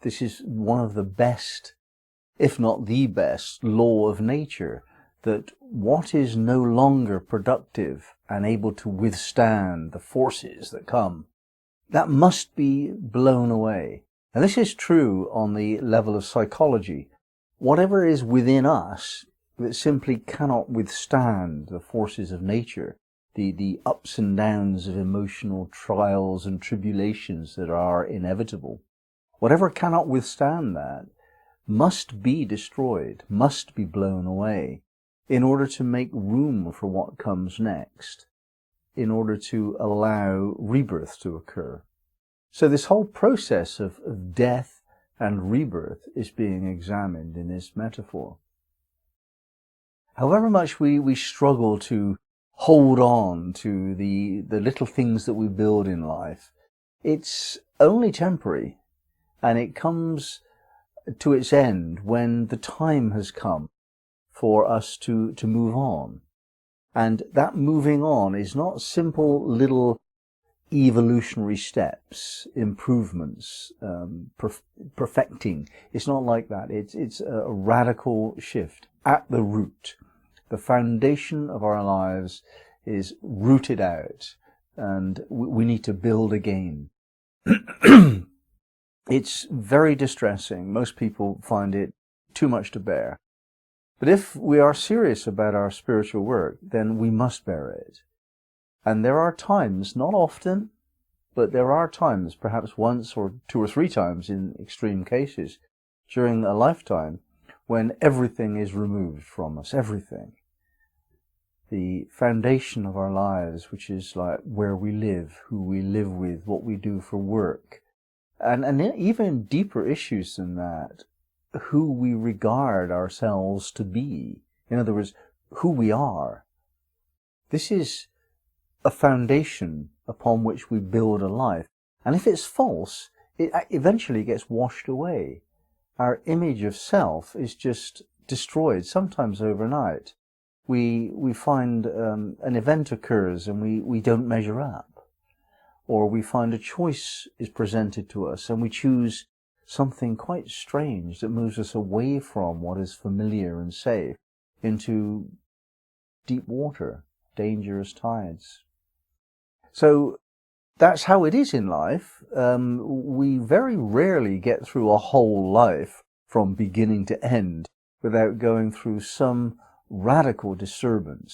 This is one of the best, if not the best, law of nature, that what is no longer productive and able to withstand the forces that come, that must be blown away. And this is true on the level of psychology. Whatever is within us that simply cannot withstand the forces of nature, the ups and downs of emotional trials and tribulations that are inevitable, whatever cannot withstand that must be destroyed, must be blown away, in order to make room for what comes next, in order to allow rebirth to occur. So this whole process of death and rebirth is being examined in this metaphor. However much we struggle to hold on to the little things that we build in life, it's only temporary, and it comes to its end when the time has come for us to move on. And that moving on is not simple little evolutionary steps, improvements, perfecting. It's not like that. It's a radical shift at the root. The foundation of our lives is rooted out, and we need to build again. It's very distressing. Most people find it too much to bear. But if we are serious about our spiritual work, then we must bear it. And there are times, not often, but there are times, perhaps once or 2 or 3 times in extreme cases, during a lifetime, when everything is removed from us, everything. The foundation of our lives, which is like where we live, who we live with, what we do for work, and even deeper issues than that, who we regard ourselves to be. In other words, who we are. This is a foundation upon which we build a life. And if it's false, it eventually gets washed away. Our image of self is just destroyed, sometimes overnight. We find an event occurs and we don't measure up. Or we find a choice is presented to us and we choose something quite strange that moves us away from what is familiar and safe into deep water, dangerous tides. So that's how it is in life. We very rarely get through a whole life from beginning to end without going through some radical disturbance.